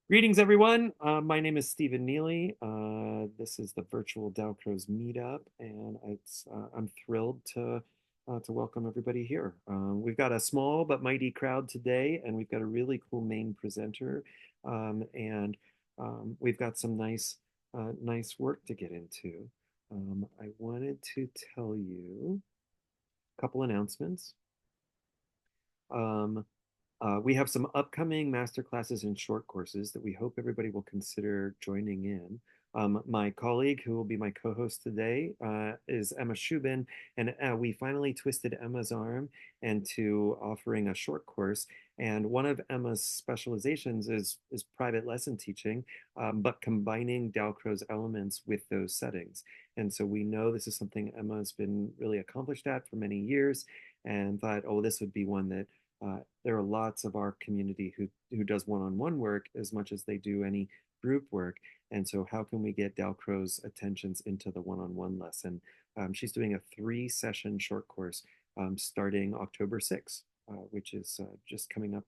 Greetings, everyone. My name is Stephen Neely. This is the virtual Dalcroze meetup, and I'm thrilled to welcome everybody here. We've got a small but mighty crowd today, and we've got a really cool main presenter, and we've got some nice work to get into. I wanted to tell you a couple announcements. Um, we have some upcoming master classes and short courses that we hope everybody will consider joining in. My colleague, who will be my co-host today, is Emma Shubin, and we finally twisted Emma's arm into offering a short course. And one of Emma's specializations is private lesson teaching, but combining Dalcroze elements with those settings. And so we know this is something Emma's been really accomplished at for many years, and thought, oh, this would be one that there are lots of our community who does one-on-one work as much as they do any group work. And so how can we get Dalcroze attentions into the one-on-one lesson? She's doing a 3-session short course starting October 6th, which is just coming up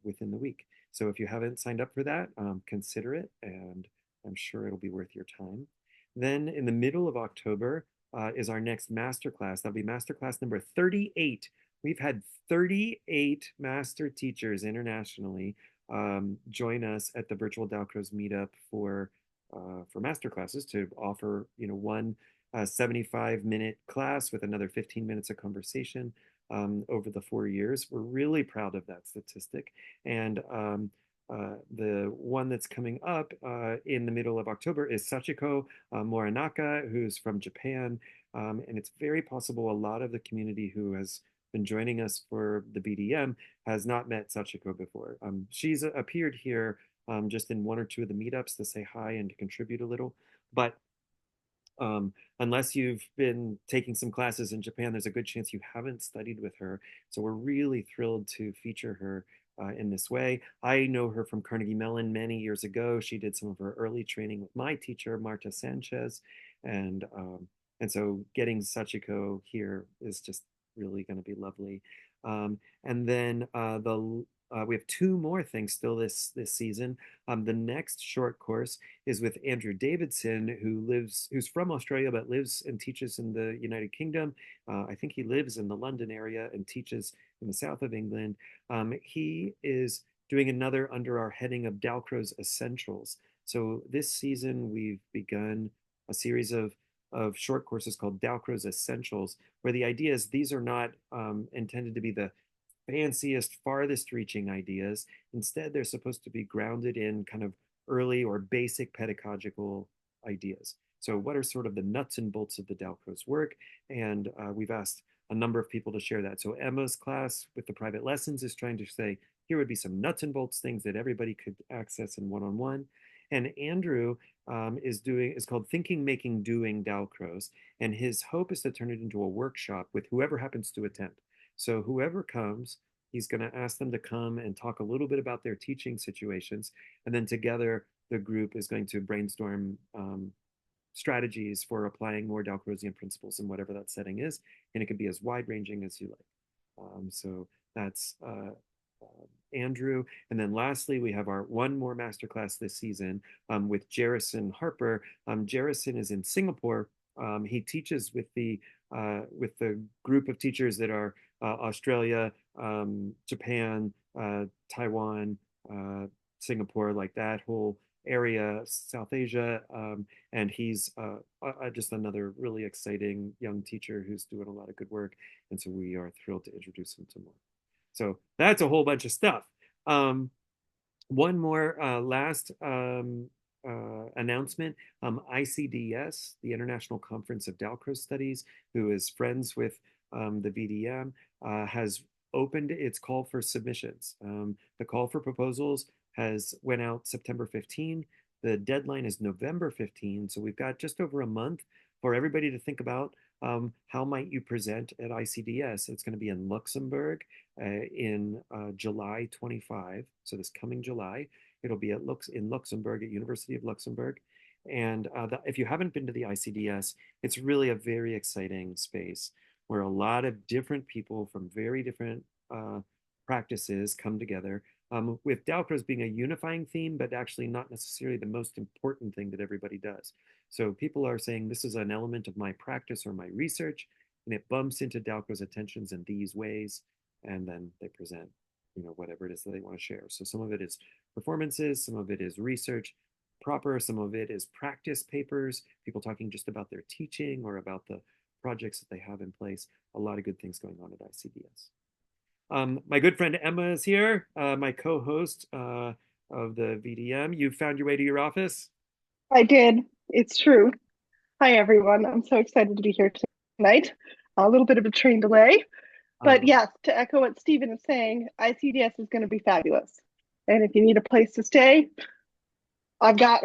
within the week. So if you haven't signed up for that, consider it, and I'm sure it'll be worth your time. Then in the middle of October is our next masterclass. That'll be masterclass number 38. We've had 38 master teachers internationally join us at the virtual Dalcroze meetup for master classes to offer, one 75-minute class with another 15 minutes of conversation over the 4 years. We're really proud of that statistic. And the one that's coming up in the middle of October is Sachiko Morinaka, who's from Japan. And it's very possible a lot of the community who has been joining us for the BDM has not met Sachiko before. She's appeared here just in one or two of the meetups to say hi and to contribute a little. But unless you've been taking some classes in Japan, there's a good chance you haven't studied with her. So we're really thrilled to feature her in this way. I know her from Carnegie Mellon many years ago. She did some of her early training with my teacher, Marta Sanchez, and um, and so getting Sachiko here is just really going to be lovely. And then we have two more things still this season. The next short course is with Andrew Davidson, who's from Australia but lives and teaches in the United Kingdom. I think he lives in the London area and teaches in the south of England. He is doing another under our heading of Dalcroze Essentials. So this season we've begun a series of short courses called Dalcroze Essentials, where the idea is these are not intended to be the fanciest, farthest reaching ideas. Instead, they're supposed to be grounded in kind of early or basic pedagogical ideas. So, what are sort of the nuts and bolts of the Dalcroze work? And we've asked a number of people to share that. So, Emma's class with the private lessons is trying to say, here would be some nuts and bolts things that everybody could access in one-on-one. And Andrew is called Thinking, Making, Doing Dalcroze, and his hope is to turn it into a workshop with whoever happens to attend. So whoever comes, he's going to ask them to come and talk a little bit about their teaching situations, and then together the group is going to brainstorm strategies for applying more Dalcrozian principles in whatever that setting is, and it can be as wide ranging as you like. So that's Andrew. And then lastly, we have our one more masterclass this season with Jerison Harper. Jerison is in Singapore. He teaches with the group of teachers that are Australia, Japan, Taiwan, Singapore, like that whole area, South Asia. And he's just another really exciting young teacher who's doing a lot of good work. And so we are thrilled to introduce him to more. So that's a whole bunch of stuff. Um, one more last announcement. ICDS, the International Conference of Dalcroze Studies, who is friends with the VDM, has opened its call for submissions. The call for proposals has went out September 15. The deadline is November 15. So we've got just over a month for everybody to think about how might you present at ICDS. It's going to be in Luxembourg in July 25. So this coming July, it'll be in Luxembourg at University of Luxembourg. And if you haven't been to the ICDS, it's really a very exciting space where a lot of different people from very different practices come together. with Dalcroze being a unifying theme, but actually not necessarily the most important thing that everybody does. So people are saying this is an element of my practice or my research, and it bumps into Dalcroze attentions in these ways, and then they present, whatever it is that they want to share. So some of it is performances, some of it is research proper, some of it is practice papers, people talking just about their teaching or about the projects that they have in place. A lot of good things going on at ICDS. My good friend Emma is here, my co-host of the VDM. You found your way to your office? I did. It's true. Hi, everyone. I'm so excited to be here tonight. A little bit of a train delay, but Um, yes, to echo what Stephen is saying, ICDS is going to be fabulous. And if you need a place to stay, I got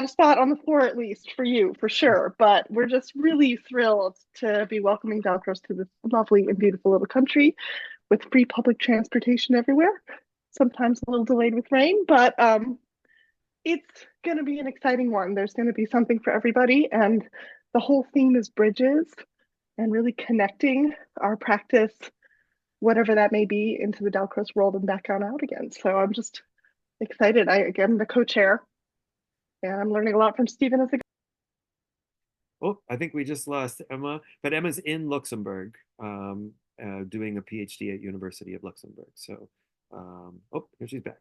a spot on the floor at least for you, for sure. But we're just really thrilled to be welcoming Valkros to this lovely and beautiful little country with free public transportation everywhere. Sometimes a little delayed with rain, but it's going to be an exciting one. There's going to be something for everybody. And the whole theme is bridges and really connecting our practice, whatever that may be, into the Dalcroze world and back on out again. So I'm just excited. Again, the co-chair, and I'm learning a lot from Stephen as a oh, I think we just lost Emma, but Emma's in Luxembourg, doing a PhD at University of Luxembourg. So, oh, here she's back.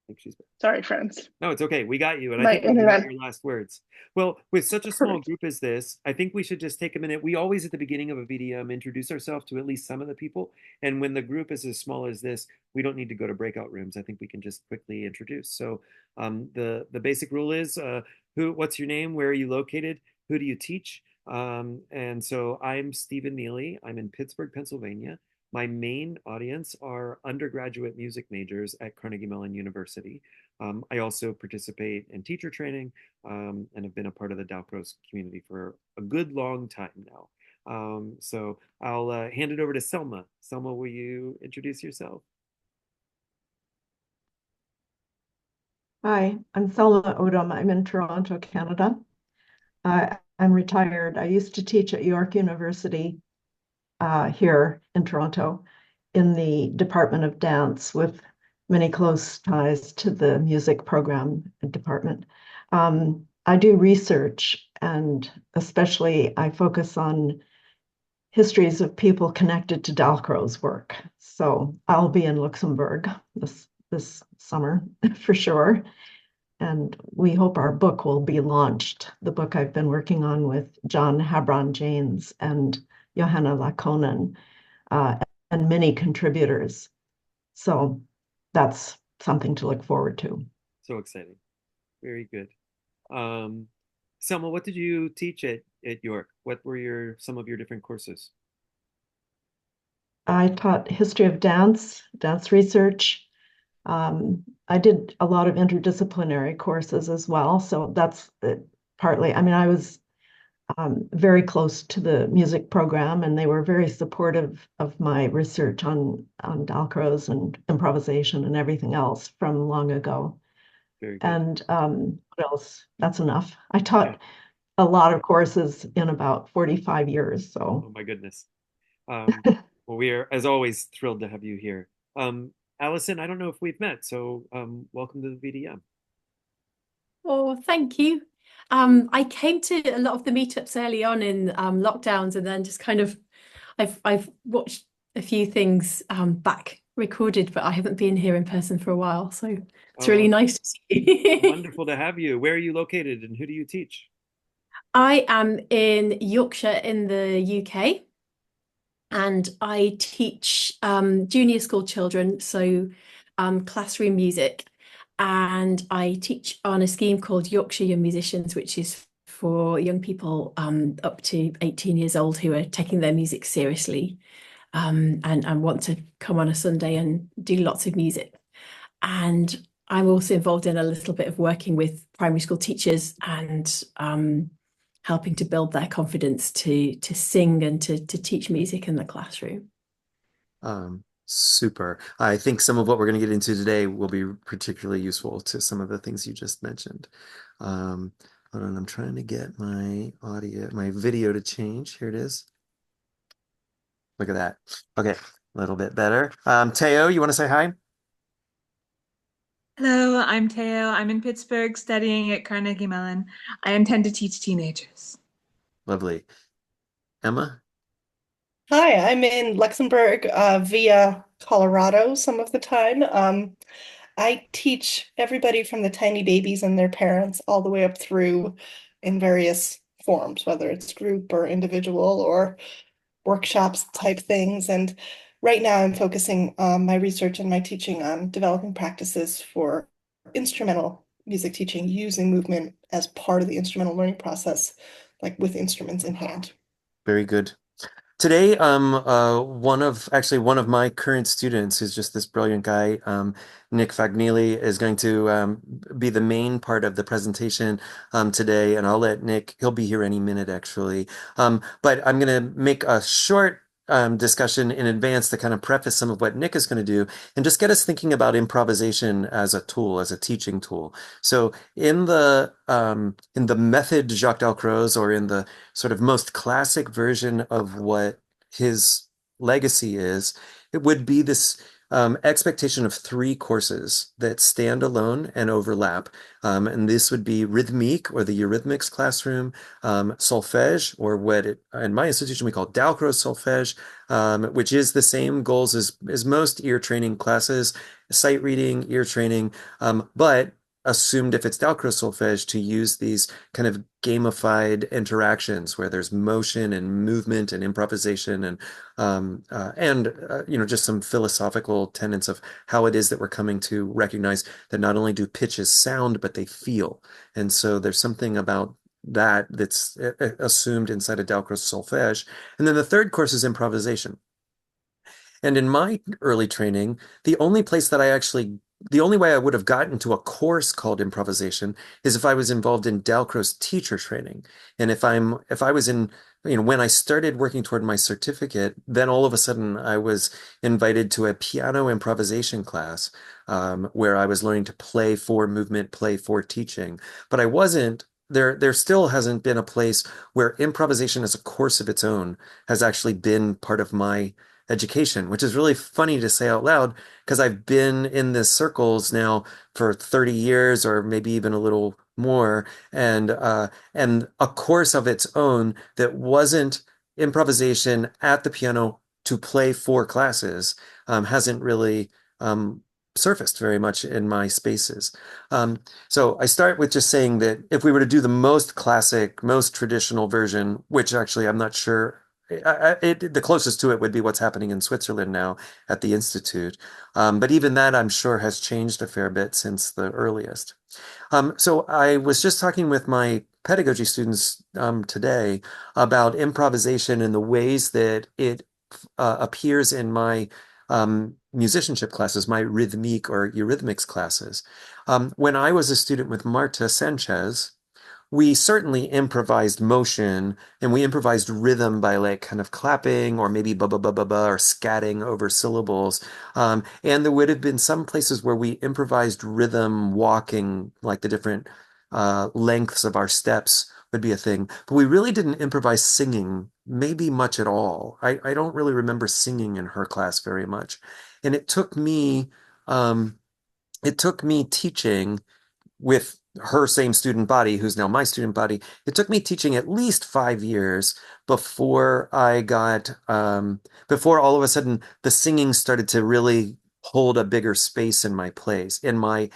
I think she's back. sorry, friends. No, it's okay. We got you. And I My think we got internet. your last words. Well, with such a small Perfect. group as this, I think we should just take a minute. We always, at the beginning of a VDM, introduce ourselves to at least some of the people. And when the group is as small as this, we don't need to go to breakout rooms. I think we can just quickly introduce. So the basic rule is what's your name? Where are you located? Who do you teach? And so I'm Stephen Neely. I'm in Pittsburgh, Pennsylvania. My main audience are undergraduate music majors at Carnegie Mellon University. I also participate in teacher training and have been a part of the Dalcroze community for a good long time now. So I'll hand it over to Selma. Selma, will you introduce yourself? Hi, I'm Selma Odom. I'm in Toronto, Canada. I'm retired. I used to teach at York University here in Toronto in the Department of Dance with many close ties to the music program department. I do research and especially I focus on histories of people connected to Dalcroze work. So I'll be in Luxembourg this summer for sure. And we hope our book will be launched. The book I've been working on with John Habron Janes and Johanna Lakonen uh, and many contributors. So that's something to look forward to. So exciting. Very good. Um, Selma, what did you teach at York? What were some of your different courses? I taught history of dance, dance research. I did a lot of interdisciplinary courses as well. So that's partly, I mean, I was very close to the music program, and they were very supportive of my research on Dalcroze and improvisation and everything else from long ago. Very good. And what else? That's enough. I Yeah. taught a lot of courses in about 45 years. Oh So my goodness. Um, well, we are, as always, thrilled to have you here. Allison, I don't know if we've met, so welcome to the VDM. Oh, thank you. I came to a lot of the meetups early on in lockdowns, and then just kind of I've watched a few things back recorded, but I haven't been here in person for a while, so it's Oh, really well, nice to see you. wonderful to have you. Where are you located and who do you teach? I am in Yorkshire in the UK, and I teach junior school children, so classroom music. And I teach on a scheme called Yorkshire Young Musicians, which is for young people up to 18 years old who are taking their music seriously and want to come on a Sunday and do lots of music. And I'm also involved in a little bit of working with primary school teachers and helping to build their confidence to sing and to teach music in the classroom. Super. I think some of what we're going to get into today will be particularly useful to some of the things you just mentioned. Um, Hold on, I'm trying to get my video to change. Here it is. Look at that. Okay, a little bit better. Teo, you want to say hi? Hello, I'm Teo. I'm in Pittsburgh studying at Carnegie Mellon. I intend to teach teenagers. Lovely. Emma? Hi, I'm in Luxembourg via Colorado some of the time. I teach everybody from the tiny babies and their parents all the way up through in various forms, whether it's group or individual or workshops type things. And right now I'm focusing my research and my teaching on developing practices for instrumental music teaching using movement as part of the instrumental learning process, like with instruments in hand. Very good. Today, one of my current students, who's just this brilliant guy, Nick Fagnili, is going to be the main part of the presentation today, and I'll let Nick, he'll be here any minute actually. But I'm going to make a short discussion in advance to kind of preface some of what Nick is going to do and just get us thinking about improvisation as a tool, as a teaching tool. So in the method Jacques Dalcroze, or in the sort of most classic version of what his legacy is, it would be this expectation of three courses that stand alone and overlap. And this would be rhythmique, or the Eurythmics classroom, solfège, or what in my institution we call Dalcroze solfège, which is the same goals as most ear training classes, sight reading, ear training, but assumed, if it's Dalcroze solfège, to use these kind of gamified interactions where there's motion and movement and improvisation and just some philosophical tenets of how it is that we're coming to recognize that not only do pitches sound, but they feel. And so there's something about that's assumed inside of Dalcroze solfège. And then the third course is improvisation. And in my early training, the only way I would have gotten to a course called improvisation is if I was involved in Dalcroze teacher training. And if I was in, when I started working toward my certificate, then all of a sudden I was invited to a piano improvisation class, where I was learning to play for movement, play for teaching. But I wasn't, there still hasn't been a place where improvisation as a course of its own has actually been part of my education, which is really funny to say out loud because I've been in this circles now for 30 years or maybe even a little more, and a course of its own that wasn't improvisation at the piano to play for classes hasn't really surfaced very much in my spaces. So I start with just saying that if we were to do the most classic, most traditional version, which actually I'm not sure the closest to it would be what's happening in Switzerland now at the Institute. But even that, I'm sure, has changed a fair bit since the earliest. So I was just talking with my pedagogy students today about improvisation and the ways that it appears in my musicianship classes, my rhythmique or eurythmics classes. When I was a student with Marta Sanchez, we certainly improvised motion and we improvised rhythm by like kind of clapping or maybe ba ba ba ba ba or scatting over syllables. And there would have been some places where we improvised rhythm walking, like the different lengths of our steps would be a thing. But we really didn't improvise singing, maybe much at all. I don't really remember singing in her class very much. And um, it took me teaching with her same student body, who's now my student body. It took me teaching at least 5 years before before all of a sudden the singing started to really hold a bigger space in my place, in my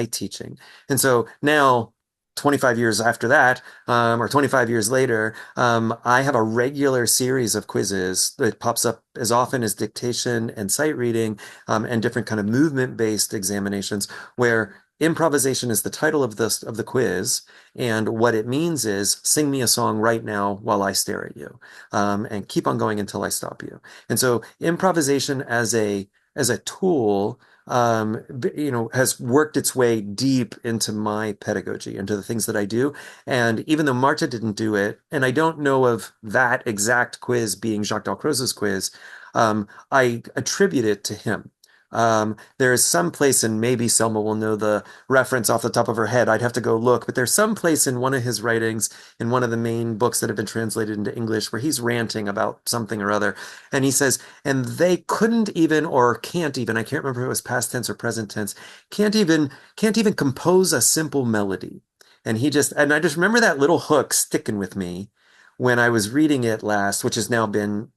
teaching. And so now, 25 years after that, or 25 years later, I have a regular series of quizzes that pops up as often as dictation and sight reading, and different kind of movement-based examinations where improvisation is the title of the quiz, and what it means is sing me a song right now while I stare at you, and keep on going until I stop you. And so improvisation as a tool, has worked its way deep into my pedagogy, into the things that I do. And even though Marta didn't do it, and I don't know of that exact quiz being Jacques Dalcroze's quiz, I attribute it to him. There is some place, and maybe Selma will know the reference off the top of her head. I'd have to go look, but there's some place in one of his writings, in one of the main books that have been translated into English, where he's ranting about something or other. And he says, and they couldn't even, or can't even, I can't remember if it was past tense or present tense, can't even compose a simple melody. And I just remember that little hook sticking with me when I was reading it last, which has now been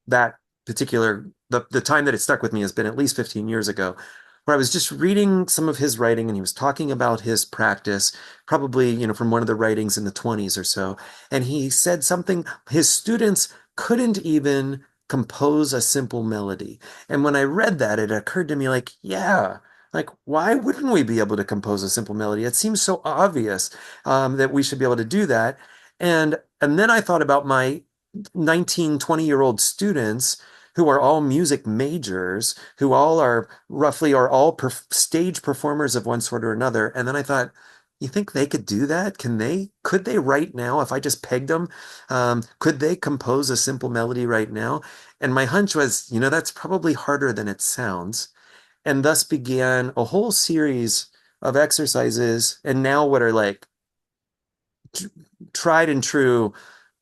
that the time that it stuck with me has been at least 15 years ago, where I was just reading some of his writing and he was talking about his practice, probably, from one of the writings in the 20s or so. And he said something, his students couldn't even compose a simple melody. And when I read that, it occurred to me like, yeah, like, why wouldn't we be able to compose a simple melody? It seems so obvious that we should be able to do that. And then I thought about my 19, 20-year-old students who are all music majors, who all are roughly are all stage performers of one sort or another. And then I thought, you think they could do that? Could they right now, if I just pegged them, could they compose a simple melody right now? And my hunch was, that's probably harder than it sounds. And thus began a whole series of exercises, and now what are like tried and true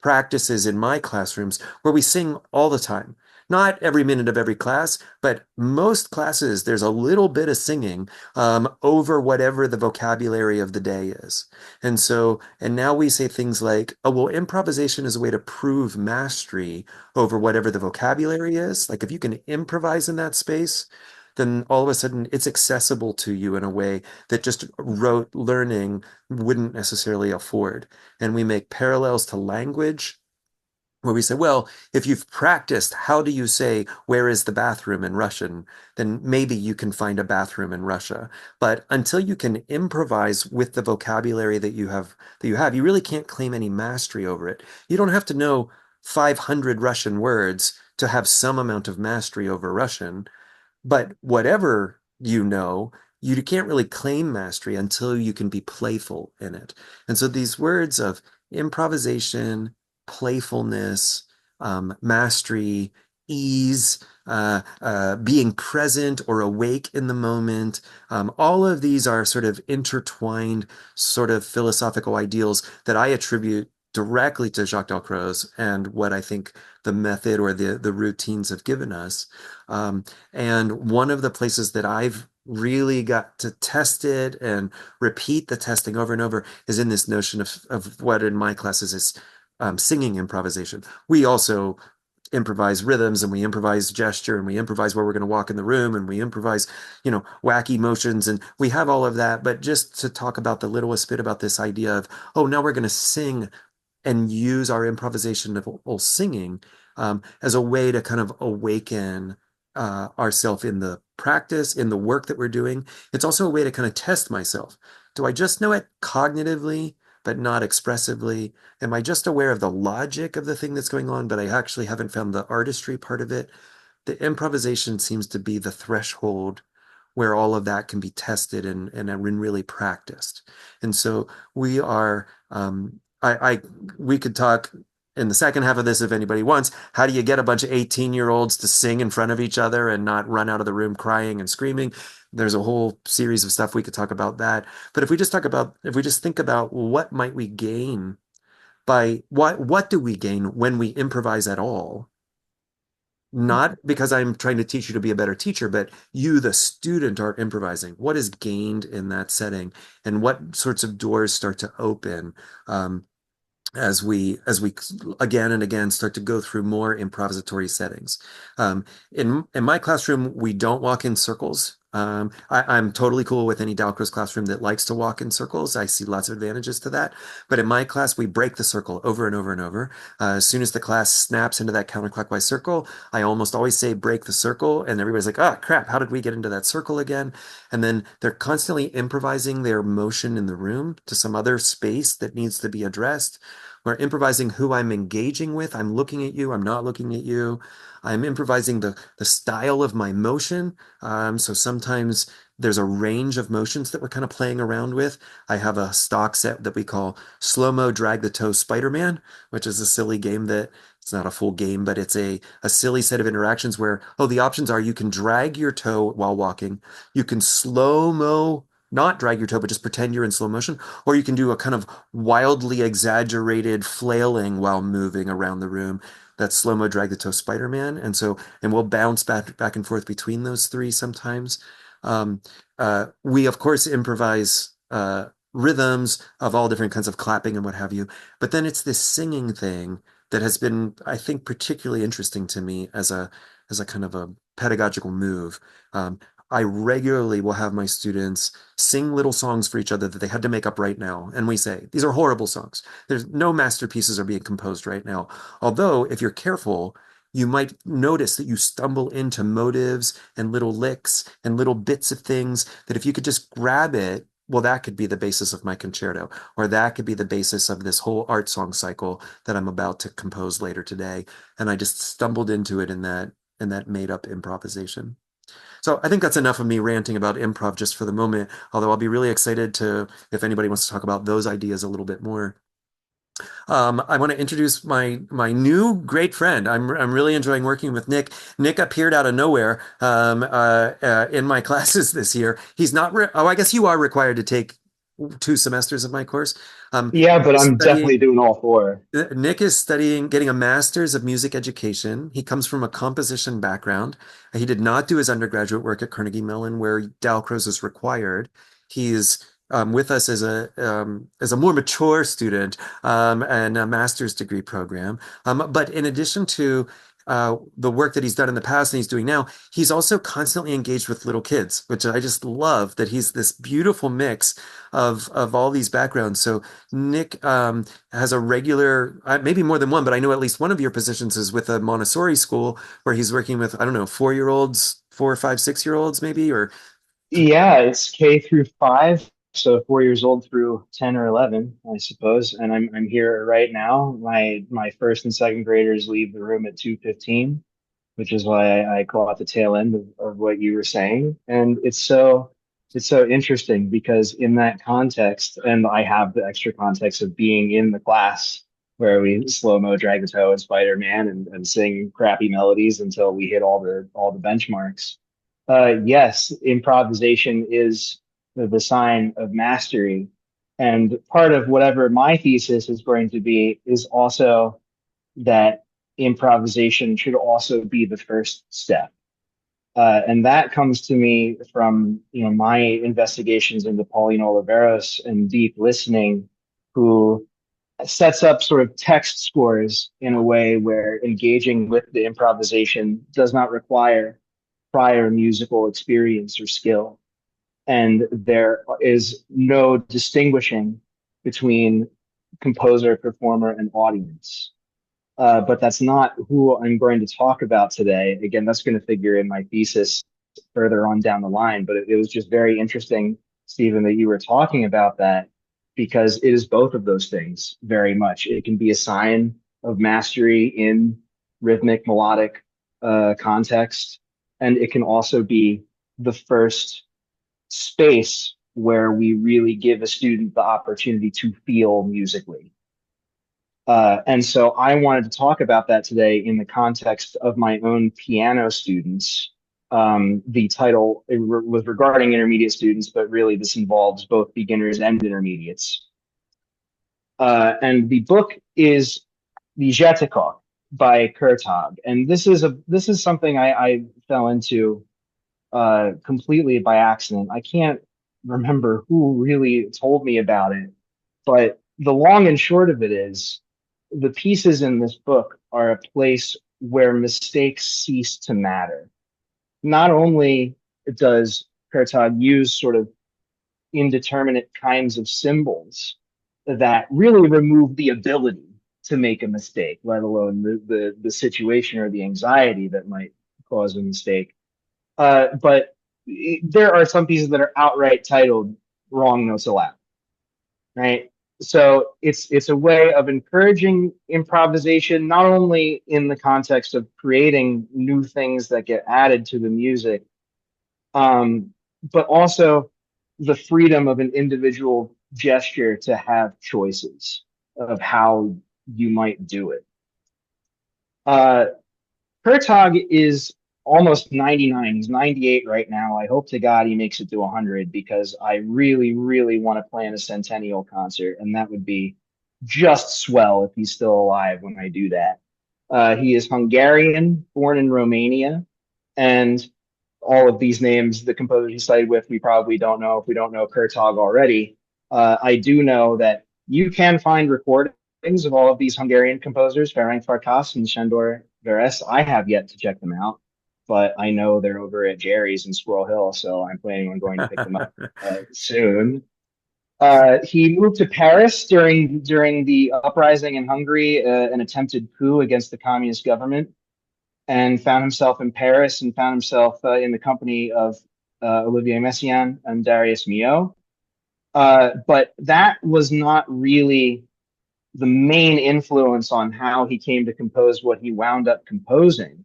practices in my classrooms where we sing all the time. Not every minute of every class, but most classes, there's a little bit of singing over whatever the vocabulary of the day is. And now we say things like, oh, well, improvisation is a way to prove mastery over whatever the vocabulary is. Like if you can improvise in that space, then all of a sudden it's accessible to you in a way that just rote learning wouldn't necessarily afford. And we make parallels to language where we say, well, if you've practiced, how do you say, where is the bathroom in Russian? Then maybe you can find a bathroom in Russia. But until you can improvise with the vocabulary that you really can't claim any mastery over it. You don't have to know 500 Russian words to have some amount of mastery over Russian. But whatever you can't really claim mastery until you can be playful in it. And so these words of improvisation, playfulness, mastery, ease, being present or awake in the moment, all of these are sort of intertwined, sort of philosophical ideals that I attribute directly to Jacques Dalcroze and what I think the method or the routines have given us. And one of the places that I've really got to test it and repeat the testing over and over is in this notion of what in my classes is singing improvisation. We also improvise rhythms and we improvise gesture and we improvise where we're going to walk in the room and we improvise, wacky motions and we have all of that. But just to talk about the littlest bit about this idea of, oh, now we're going to sing and use our improvisation of singing as a way to kind of awaken ourselves in the practice, in the work that we're doing. It's also a way to kind of test myself. Do I just know it cognitively, but not expressively? Am I just aware of the logic of the thing that's going on, but I actually haven't found the artistry part of it? The improvisation seems to be the threshold where all of that can be tested and really practiced. And so we are, we could talk in the second half of this if anybody wants. How do you get a bunch of 18-year-olds to sing in front of each other and not run out of the room crying and screaming? There's a whole series of stuff we could talk about that. But if we just think about what might we gain by what do we gain when we improvise at all? Not because I'm trying to teach you to be a better teacher, but you, the student, are improvising. What is gained in that setting, and what sorts of doors start to open as we again and again start to go through more improvisatory settings. In my classroom, we don't walk in circles. I'm totally cool with any Dalcroze classroom that likes to walk in circles. I see lots of advantages to that. But in my class, we break the circle over and over and over. As soon as the class snaps into that counterclockwise circle, I almost always say break the circle. And everybody's like, oh, crap, how did we get into that circle again? And then they're constantly improvising their motion in the room to some other space that needs to be addressed. We're improvising who I'm engaging with. I'm looking at you. I'm not looking at you. I'm improvising the style of my motion. So sometimes there's a range of motions that we're kind of playing around with. I have a stock set that we call Slow-Mo Drag the Toe Spider-Man, which is a silly game that It's not a full game, but it's a silly set of interactions where, oh, the options are you can drag your toe while walking, you can slow-mo, not drag your toe, but just pretend you're in slow motion, or you can do a kind of wildly exaggerated flailing while moving around the room. That's slow-mo drag the toe Spider-Man. And we'll bounce back and forth between those three sometimes. Um, we, of course, improvise rhythms of all different kinds of clapping and what have you. But then it's this singing thing that has been, I think, particularly interesting to me as a kind of a pedagogical move. Um, I regularly will have my students sing little songs for each other that they had to make up right now. And we say, these are horrible songs. There's no masterpieces are being composed right now. Although, if you're careful, you might notice that you stumble into motives and little licks and little bits of things that if you could just grab it, well, that could be the basis of my concerto, or that could be the basis of this whole art song cycle that I'm about to compose later today. And I just stumbled into it in that made up improvisation. So I think that's enough of me ranting about improv just for the moment, although I'll be really excited to, if anybody wants to talk about those ideas a little bit more. I want to introduce my new great friend. I'm really enjoying working with Nick. Nick appeared out of nowhere in my classes this year. He's not. I guess you are required to take 2 semesters of my course. Yeah, but He's I'm studying. definitely doing all four. Nick is studying, getting a master's of music education. He comes from a composition background. He did not do his undergraduate work at Carnegie Mellon, where Dalcroze is required. He is with us as a more mature student and a master's degree program. But in addition to the work that he's done in the past and he's doing now, he's also constantly engaged with little kids, which I just love that he's this beautiful mix of all these backgrounds. So Nick has a regular, maybe more than one, but I know at least one of your positions is with a Montessori school where he's working with, I don't know, 4-year-olds, 4, 5, 6-year-olds maybe, or Yeah, it's K through 5, so 4 years old through 10 or 11, I suppose. And I'm here right now. My first and second graders leave the room at 2:15, which is why I call it the tail end of what you were saying. And it's so interesting because in that context, and I have the extra context of being in the class where we slow-mo drag the toe and Spider-Man and sing crappy melodies until we hit all the benchmarks. Yes, improvisation is the sign of mastery. And part of whatever my thesis is going to be is also that improvisation should also be the first step. And that comes to me from my investigations into Pauline Oliveros and deep listening, who sets up sort of text scores in a way where engaging with the improvisation does not require prior musical experience or skill. And there is no distinguishing between composer, performer, and audience. But that's not who I'm going to talk about today. Again, that's going to figure in my thesis further on down the line. But it was just very interesting, Stephen, that you were talking about that because it is both of those things very much. It can be a sign of mastery in rhythmic, melodic context, and it can also be the first space where we really give a student the opportunity to feel musically. And so I wanted to talk about that today in the context of my own piano students. The title was regarding intermediate students, but really this involves both beginners and intermediates. And the book is the Jetekok by Kurtag. And this is something I fell into completely by accident. I can't remember who really told me about it, but the long and short of it is the pieces in this book are a place where mistakes cease to matter. Not only does Kurtag use sort of indeterminate kinds of symbols that really remove the ability to make a mistake, let alone the situation or the anxiety that might cause a mistake. But there are some pieces that are outright titled "Wrong Notes Allowed," right? So it's a way of encouraging improvisation, not only in the context of creating new things that get added to the music, but also the freedom of an individual gesture to have choices of how you might do it. Uh, Kurtog is almost 99. He's 98 right now. I hope to God he makes it to 100 because I really, really want to plan a centennial concert, and that would be just swell if he's still alive when I do that. He is Hungarian, born in Romania, and all of these names, the composers he studied with, we probably don't know if we don't know Kurtog already. I do know that you can find recordings of all of these Hungarian composers, Ferenc Farkas and Sándor Veres. I have yet to check them out, but I know they're over at Jerry's in Squirrel Hill, so I'm planning on going to pick them up soon. He moved to Paris during the uprising in Hungary, an attempted coup against the communist government, and found himself in Paris and found himself in the company of Olivier Messiaen and Darius Milhaud. But that was not really the main influence on how he came to compose what he wound up composing.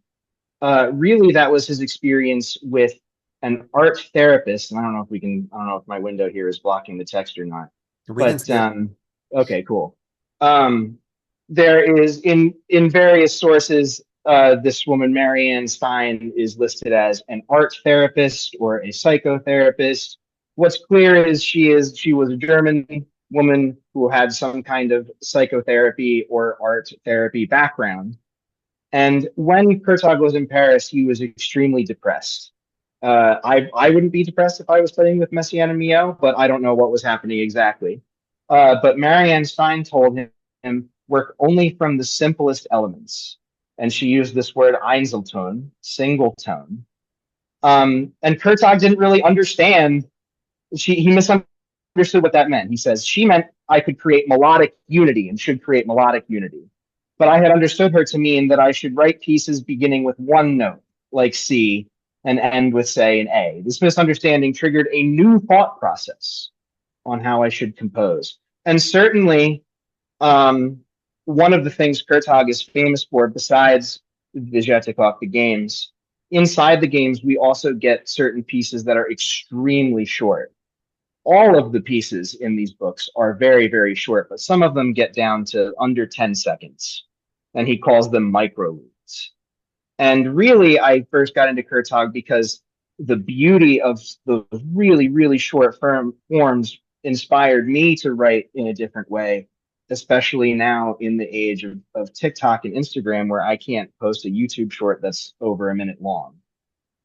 Really, that was his experience with an art therapist. And I don't know if my window here is blocking the text or not. Okay, cool. There is in various sources, this woman, Marianne Stein, is listed as an art therapist or a psychotherapist. What's clear is she was a German woman who had some kind of psychotherapy or art therapy background. And when Kurtog was in Paris, he was extremely depressed. I wouldn't be depressed if I was studying with Messiaen and Milhaud, but I don't know what was happening exactly. But Marianne Stein told him work only from the simplest elements. And she used this word Einzelton, single tone. And Kurtog didn't really understand. He misunderstood what that meant. He says, she meant I could create melodic unity and should create melodic unity. But I had understood her to mean that I should write pieces beginning with one note, like C, and end with, say, an A. This misunderstanding triggered a new thought process on how I should compose. And certainly, one of the things Kurtog is famous for, besides Vijatikov, the games, inside the games, we also get certain pieces that are extremely short. All of the pieces in these books are very, very short, but some of them get down to under 10 seconds, and he calls them microludes. And really, I first got into Kurtog because the beauty of the really, really short forms inspired me to write in a different way, especially now in the age of TikTok and Instagram, where I can't post a YouTube short that's over a minute long.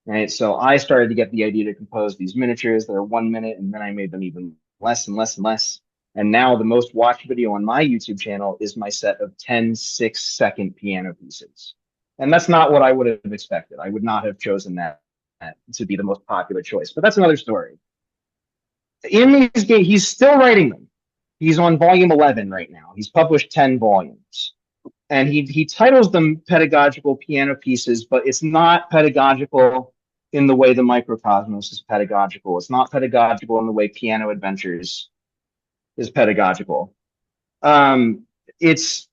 Right. So I started to get the idea to compose these miniatures that are 1 minute, and then I made them even less and less and less. And now the most watched video on my YouTube channel is my set of 10 6-second piano pieces. And that's not what I would have expected. I would not have chosen that to be the most popular choice, but that's another story. In these games, he's still writing them. He's on volume 11 right now. He's published 10 volumes. And he titles them pedagogical piano pieces, but it's not pedagogical in the way the Microcosmos is pedagogical. It's not pedagogical in the way Piano Adventures is pedagogical. It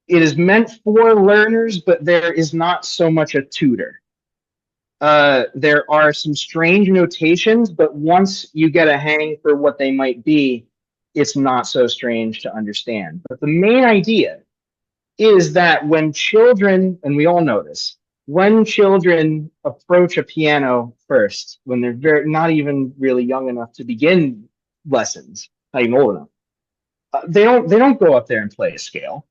is meant for learners, but there is not so much a tutor. There are some strange notations, but once you get a hang for what they might be, it's not so strange to understand. But the main idea is that when children, and we all know this, when children approach a piano first, when they're not even really young enough to begin lessons, not even old enough, they don't go up there and play a scale.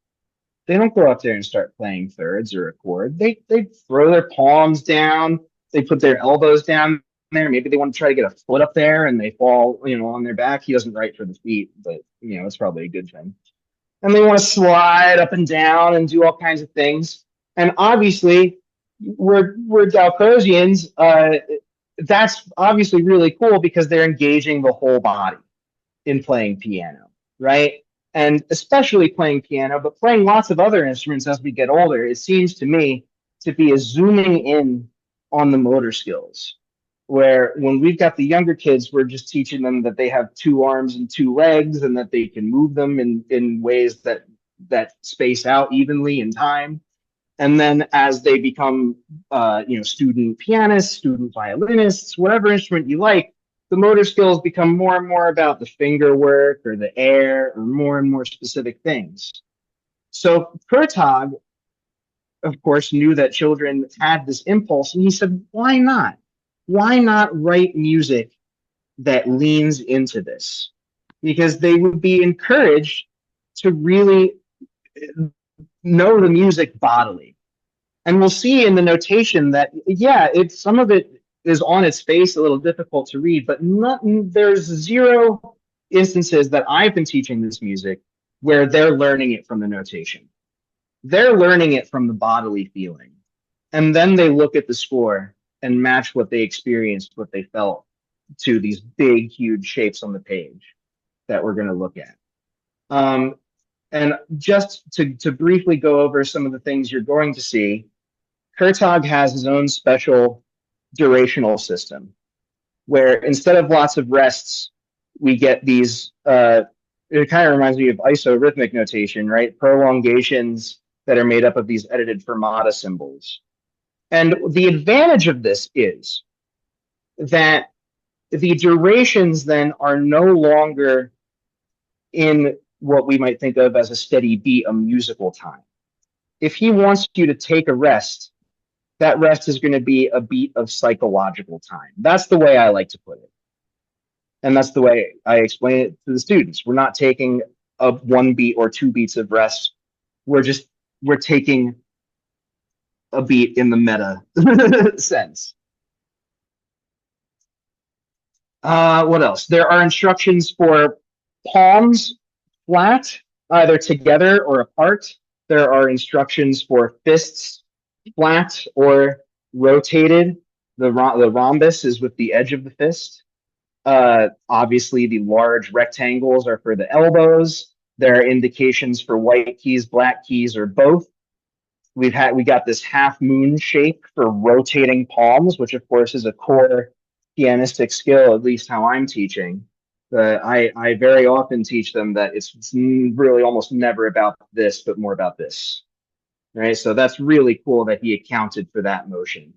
They don't go up there and start playing thirds or a chord. They throw their palms down. They put their elbows down there. Maybe they want to try to get a foot up there and they fall, on their back. He doesn't write for the feet, but it's probably a good thing. And they want to slide up and down and do all kinds of things. And obviously, we're Dalcrozians. That's obviously really cool because they're engaging the whole body in playing piano, right? And especially playing piano, but playing lots of other instruments as we get older, it seems to me to be a zooming in on the motor skills. Where when we've got the younger kids, we're just teaching them that they have 2 arms and 2 legs and that they can move them in ways that space out evenly in time. And then as they become, student pianists, student violinists, whatever instrument you like, the motor skills become more and more about the finger work or the air or more and more specific things. So Kurtog of course, knew that children had this impulse, and he said, why not? Why not write music that leans into this? Because they would be encouraged to really know the music bodily. And we'll see in the notation that, yeah, some of it is on its face a little difficult to read, but there's zero instances that I've been teaching this music where they're learning it from the notation. They're learning it from the bodily feeling. And then they look at the score and match what they experienced, what they felt, to these big, huge shapes on the page that we're going to look at. And just to briefly go over some of the things you're going to see, Kurtag has his own special durational system where instead of lots of rests, we get these, it kind of reminds me of isorhythmic notation, right? Prolongations that are made up of these edited fermata symbols. And the advantage of this is that the durations then are no longer in what we might think of as a steady beat, a musical time. If he wants you to take a rest, that rest is going to be a beat of psychological time. That's the way I like to put it. And that's the way I explain it to the students. We're not taking a 1 beat or 2 beats of rest. We're taking a beat in the meta sense. What else? There are instructions for palms flat, either together or apart. There are instructions for fists flat or rotated. The rhombus is with the edge of the fist. Obviously, the large rectangles are for the elbows. There are indications for white keys, black keys, or both. We got this half moon shape for rotating palms, which of course is a core pianistic skill, at least how I'm teaching. I very often teach them that it's really almost never about this, but more about this. Right, so that's really cool that he accounted for that motion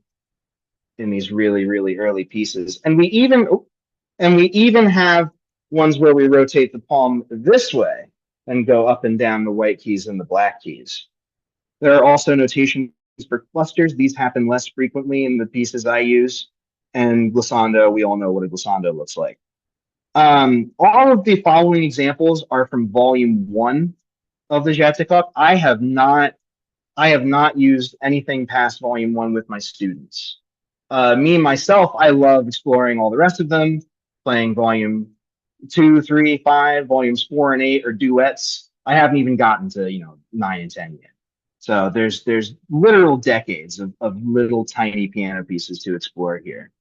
in these really, really early pieces. And we even have ones where we rotate the palm this way and go up and down the white keys and the black keys. There are also notations for clusters. These happen less frequently in the pieces I use. And glissando, we all know what a glissando looks like. All of the following examples are from volume 1 of the Jatikok. I have not used anything past volume 1 with my students. Me, myself, I love exploring all the rest of them, playing volume 2, 3, 5, volumes 4 and 8, or duets. I haven't even gotten to 9 and 10 yet. So there's literal decades of little tiny piano pieces to explore here.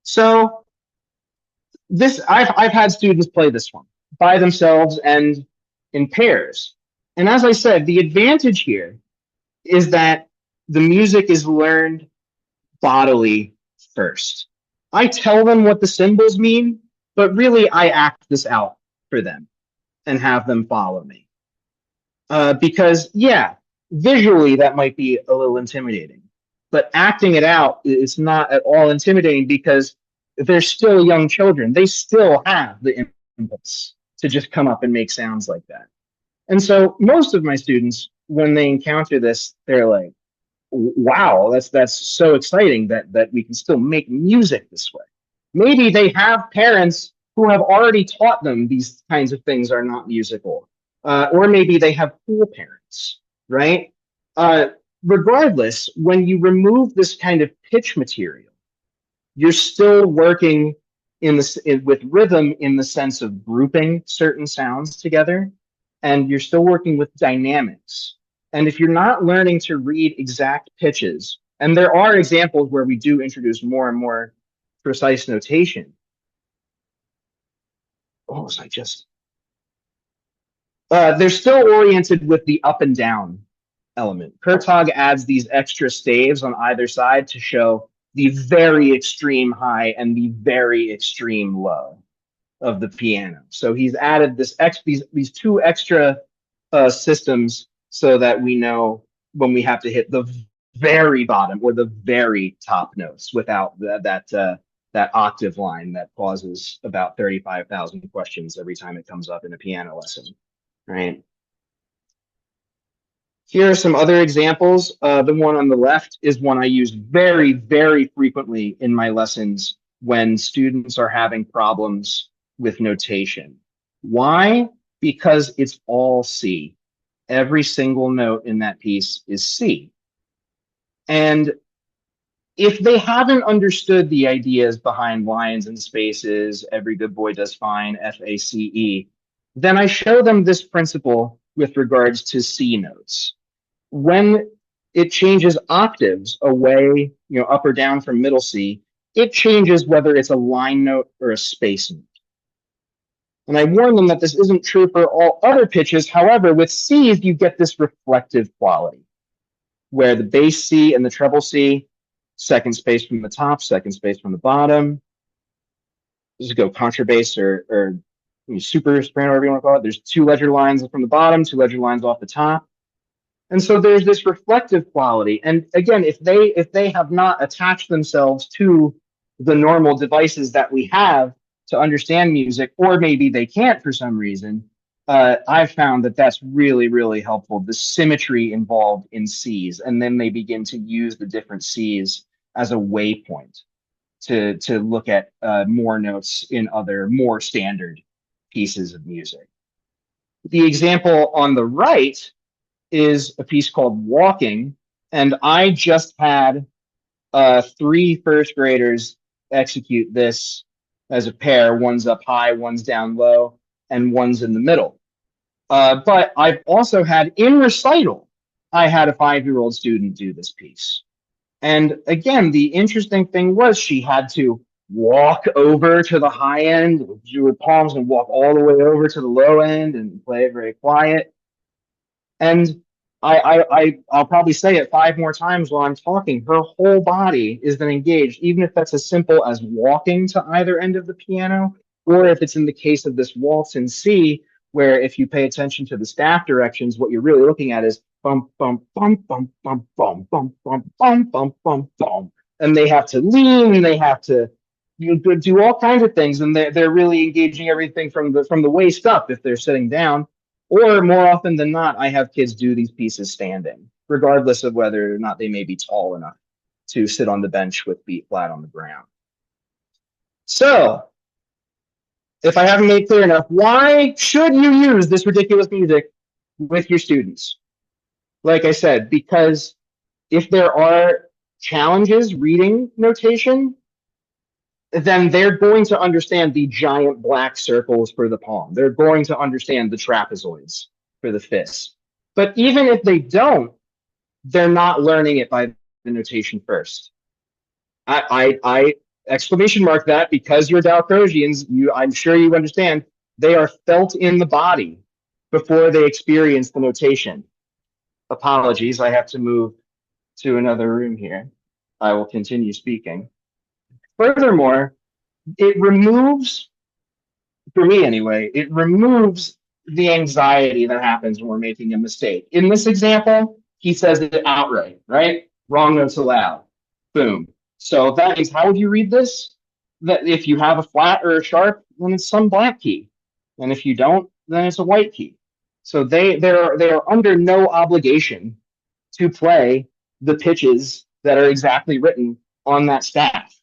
So I've had students play this one by themselves and in pairs. And as I said, the advantage here is that the music is learned bodily first. I tell them what the symbols mean, but really I act this out for them and have them follow me. Because, yeah, visually that might be a little intimidating, but acting it out is not at all intimidating because they're still young children. They still have the impulse to just come up and make sounds like that. And so most of my students, when they encounter this, they're like, wow, that's so exciting that we can still make music this way. Maybe they have parents who have already taught them these kinds of things are not musical. Or maybe they have cool parents, right? Regardless, when you remove this kind of pitch material, you're still working with rhythm in the sense of grouping certain sounds together, and you're still working with dynamics. And if you're not learning to read exact pitches, and there are examples where we do introduce more and more precise notation. What was I just? They're still oriented with the up and down element. Kurtag adds these extra staves on either side to show the very extreme high and the very extreme low of the piano. So he's added these 2 extra systems so that we know when we have to hit the very bottom or the very top notes without that octave line that causes about 35,000 questions every time it comes up in a piano lesson, right? Here are some other examples. The one on the left is one I use very, very frequently in my lessons when students are having problems with notation. Why? Because it's all C. Every single note in that piece is C. And if they haven't understood the ideas behind lines and spaces, every good boy does fine, FACE, then I show them this principle with regards to C notes. When it changes octaves away, up or down from middle C, it changes whether it's a line note or a space note. And I warn them that this isn't true for all other pitches. However, with Cs, you get this reflective quality, where the bass C and the treble C, second space from the top, second space from the bottom. Just go contrabass or super soprano, whatever you want to call it. There's two ledger lines from the bottom, two ledger lines off the top. And so there's this reflective quality. And again, if they have not attached themselves to the normal devices that we have to understand music, or maybe they can't for some reason, I've found that that's really, really helpful. The symmetry involved in Cs, and then they begin to use the different Cs as a waypoint to look at more notes in other more standard pieces of music. The example on the right is a piece called Walking, and I just had 3 first graders execute this as a pair. One's up high, one's down low, and one's in the middle. But I've also had in recital, I had a 5-year-old student do this piece. And again, the interesting thing was she had to walk over to the high end, do her palms, and walk all the way over to the low end and play it very quiet. And I'll probably say it 5 more times while I'm talking. Her whole body is then engaged, even if that's as simple as walking to either end of the piano, or if it's in the case of this waltz in C, where if you pay attention to the staff directions, what you're really looking at is bum bum bum bum bum bum bum bum bum bum bum bum, and they have to lean, and they have to do all kinds of things, and they're really engaging everything from the waist up if they're sitting down. Or more often than not, I have kids do these pieces standing, regardless of whether or not they may be tall enough to sit on the bench with feet flat on the ground. So, if I haven't made clear enough, why should you use this ridiculous music with your students? Like I said, because if there are challenges reading notation, then they're going to understand the giant black circles for the palm. They're going to understand the trapezoids for the fist. But even if they don't, they're not learning it by the notation first. I exclamation mark that, because you're Dalcrozians, I'm sure you understand, they are felt in the body before they experience the notation. Apologies, I have to move to another room here. I will continue speaking. Furthermore, it removes, for me anyway, it removes the anxiety that happens when we're making a mistake. In this example, he says it outright, right? Wrong notes allowed. Boom. So that means, how would you read this? That if you have a flat or a sharp, then it's some black key. And if you don't, then it's a white key. So they are under no obligation to play the pitches that are exactly written on that staff.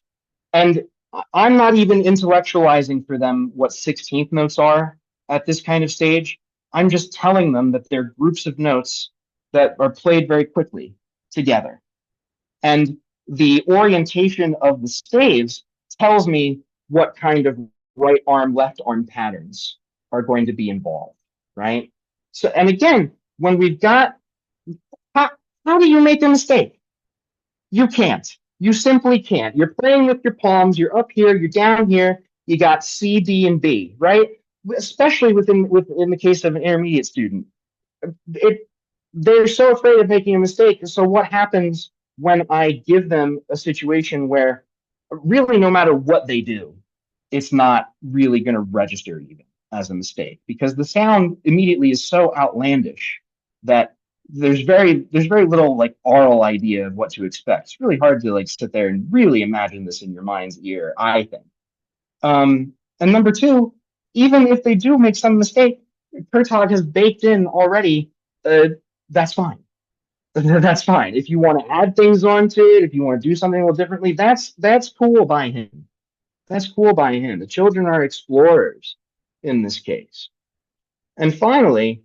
And I'm not even intellectualizing for them what 16th notes are at this kind of stage. I'm just telling them that they're groups of notes that are played very quickly together. And the orientation of the staves tells me what kind of right arm, left arm patterns are going to be involved, right? So, and again, when we've got, how do you make a mistake? You can't. You simply can't. You're playing with your palms. You're up here. You're down here. You got C, D, and B, right? Especially within the case of an intermediate student, they're so afraid of making a mistake. So what happens when I give them a situation where really no matter what they do, it's not really going to register even as a mistake, because the sound immediately is so outlandish that there's very little like oral idea of what to expect. It's really hard to like sit there and really imagine this in your mind's ear, I think. And number two, even if they do make some mistake, Kurtog has baked in already, that's fine. that's fine. If you want to add things onto it, if you want to do something a little differently, that's cool by him. That's cool by him. The children are explorers in this case. And finally,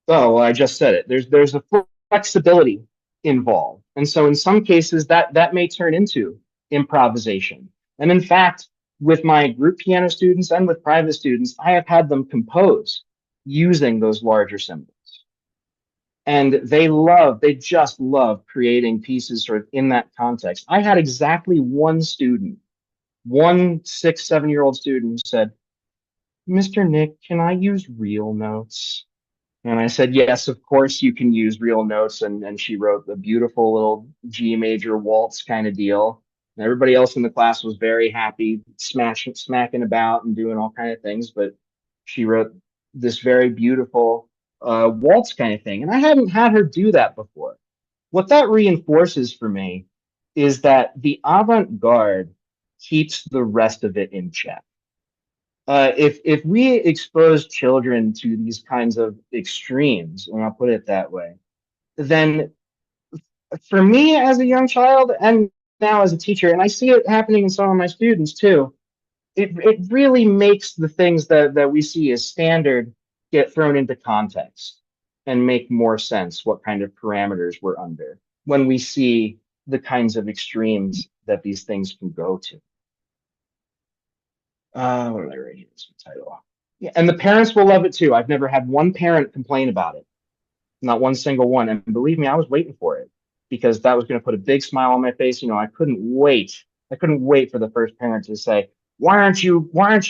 oh, well, I just said it. There's a flexibility involved, and so in some cases that may turn into improvisation. And in fact, with my group piano students and with private students, I have had them compose using those larger symbols. And they just love creating pieces sort of in that context. I had exactly one student, one 6, 7 year old student who said, "Mr. Nick, can I use real notes?" And I said, "Yes, of course you can use real notes." And she wrote the beautiful little G major waltz kind of deal. And everybody else in the class was very happy, smacking about and doing all kind of things. But she wrote this very beautiful waltz kind of thing. And I hadn't had her do that before. What that reinforces for me is that the avant-garde keeps the rest of it in check. If we expose children to these kinds of extremes, and I'll put it that way, then for me as a young child and now as a teacher, and I see it happening in some of my students too, it really makes the things that we see as standard get thrown into context and make more sense what kind of parameters we're under when we see the kinds of extremes that these things can go to. What did I write here? This title. Yeah, and the parents will love it too. I've never had one parent complain about it, not one single one. And believe me, I was waiting for it because that was going to put a big smile on my face. You know, I couldn't wait. I couldn't wait for the first parent to say, why aren't you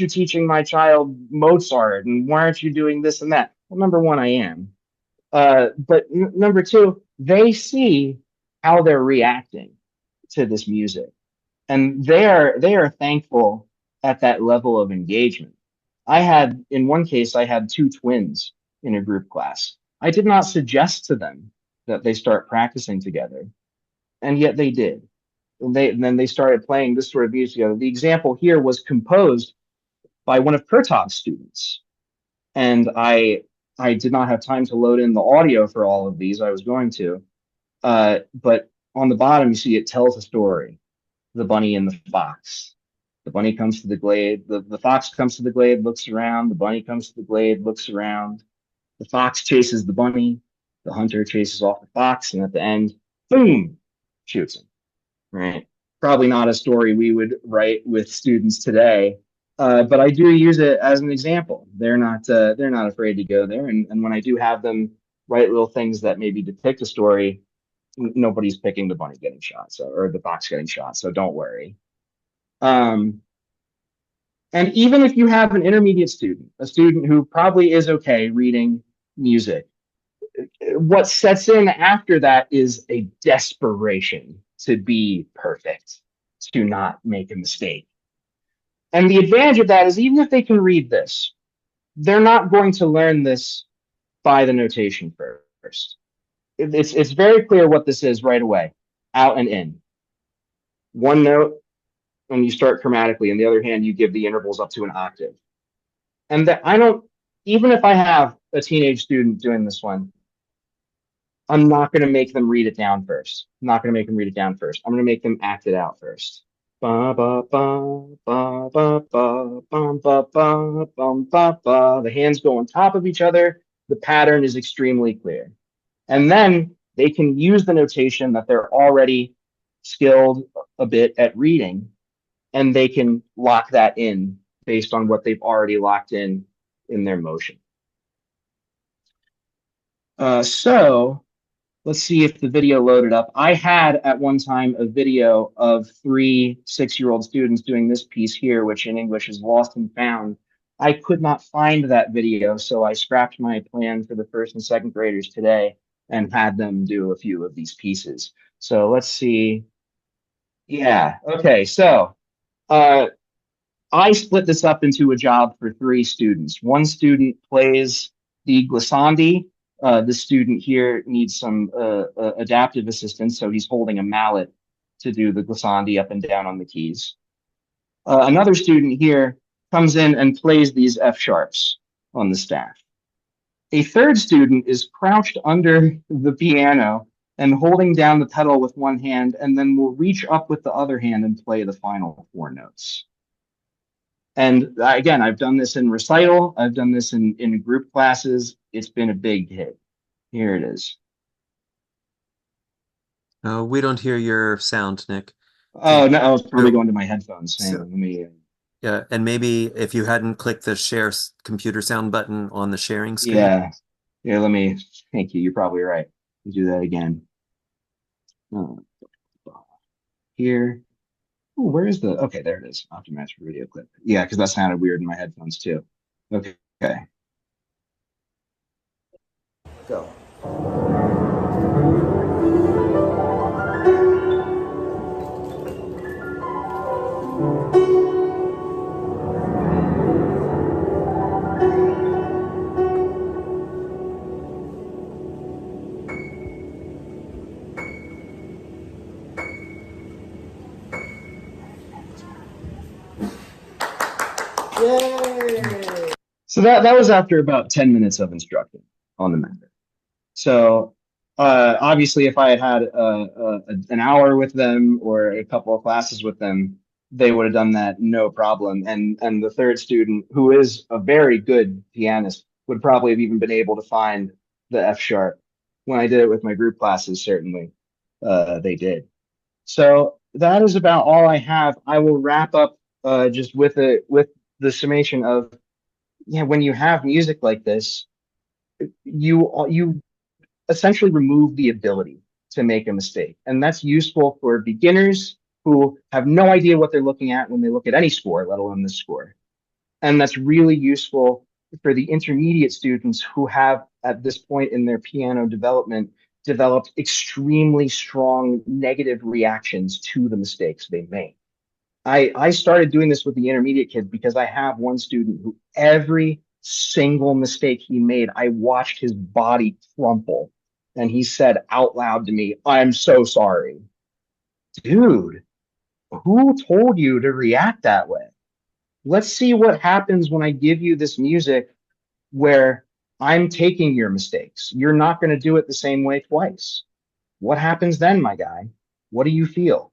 teaching my child Mozart? And why aren't you doing this and that?" Well, number one, I am. But number two, they see how they're reacting to this music. And they are thankful at that level of engagement. In one case, I had 2 twins in a group class. I did not suggest to them that they start practicing together, and yet they did. And then they started playing this sort of music together. The example here was composed by one of Kurtov's students, and I did not have time to load in the audio for all of these. I was going to, but on the bottom you see it tells a story: the bunny and the fox. The bunny comes to the glade. The fox comes to the glade, looks around. The bunny comes to the glade, looks around. The fox chases the bunny. The hunter chases off the fox, and at the end, boom, shoots him. Right? Probably not a story we would write with students today, but I do use it as an example. They're not afraid to go there, and when I do have them write little things that maybe depict a story, nobody's picking the bunny getting shot, or the fox getting shot. So don't worry. And even if you have an intermediate student, a student who probably is okay reading music, what sets in after that is a desperation to be perfect, to not make a mistake. And the advantage of that is even if they can read this, they're not going to learn this by the notation first. It's very clear what this is right away, out and in. One note, and you start chromatically. On the other hand, you give the intervals up to an octave. And that even if I have a teenage student doing this one, I'm not going to make them read it down first. I'm not going to make them read it down first. I'm going to make them act it out first. Ba ba ba ba ba ba bum ba ba bum ba ba. The hands go on top of each other. The pattern is extremely clear. And then they can use the notation that they're already skilled a bit at reading, and they can lock that in based on what they've already locked in their motion. So let's see if the video loaded up. I had at one time a video of 3 6-year-old students doing this piece here, which in English is Lost and Found. I could not find that video, so I scrapped my plan for the 1st and 2nd graders today and had them do a few of these pieces. So let's see. Yeah, okay, so I split this up into a job for 3 students. One student plays the glissandi. The student here needs some adaptive assistance, so he's holding a mallet to do the glissandi up and down on the keys. Another student here comes in and plays these F sharps on the staff. A 3rd student is crouched under the piano and holding down the pedal with one hand, and then we'll reach up with the other hand and play the final four notes. And again, I've done this in recital. I've done this in group classes. It's been a big hit. Here it is. We don't hear your sound, Nick. Oh, no, I was probably going to my headphones. Hang So, on, let me. Yeah, and maybe if you hadn't clicked the share computer sound button on the sharing screen. Yeah, let me. Thank you. You're probably right. Let me do that again. Here. Oh, where is the? Okay, there it is. Optimize for video clip. Yeah, because that sounded weird in my headphones too. Okay. Go. Yay! So that was after about 10 minutes of instructing on the matter. So obviously, if I had had an hour with them or a couple of classes with them, they would have done that no problem. And the third student, who is a very good pianist, would probably have even been able to find the F sharp. When I did it with my group classes, certainly they did. So that is about all I have. I will wrap up just with the summation of, yeah, when you have music like this, you essentially remove the ability to make a mistake. And that's useful for beginners who have no idea what they're looking at when they look at any score, let alone this score. And that's really useful for the intermediate students who have, at this point in their piano development, developed extremely strong negative reactions to the mistakes they make. I started doing this with the intermediate kids because I have one student who every single mistake he made, I watched his body crumple. And he said out loud to me, "I'm so sorry." Dude, who told you to react that way? Let's see what happens when I give you this music where I'm taking your mistakes. You're not going to do it the same way twice. What happens then, my guy? What do you feel?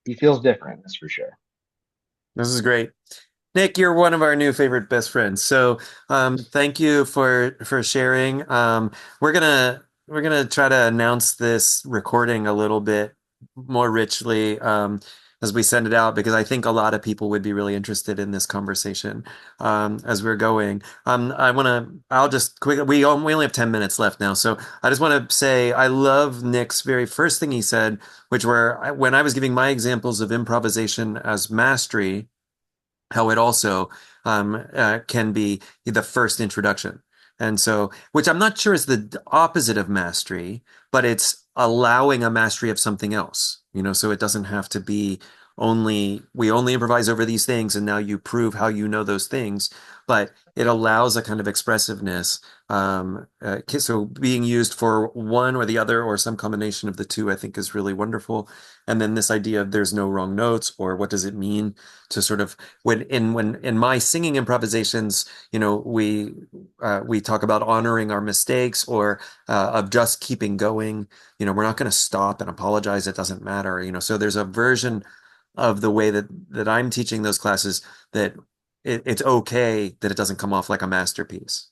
He feels different, that's for sure. This is great. Nick, you're one of our new favorite best friends. So thank you for sharing. We're gonna try to announce this recording a little bit more richly as we send it out, because I think a lot of people would be really interested in this conversation as we're going. I'll just quickly, we only have 10 minutes left now. So I just want to say I love Nick's very first thing he said, which were when I was giving my examples of improvisation as mastery, how it also can be the first introduction. And so, which I'm not sure is the opposite of mastery, but it's allowing a mastery of something else, so it doesn't have to be we only improvise over these things and now you prove how you know those things, but it allows a kind of expressiveness. So being used for one or the other or some combination of the two, I think is really wonderful. And then this idea of there's no wrong notes, or what does it mean to sort of when in my singing improvisations, we talk about honoring our mistakes, or of just keeping going. We're not going to stop and apologize. It doesn't matter. So there's a version of the way that I'm teaching those classes that it's okay that it doesn't come off like a masterpiece.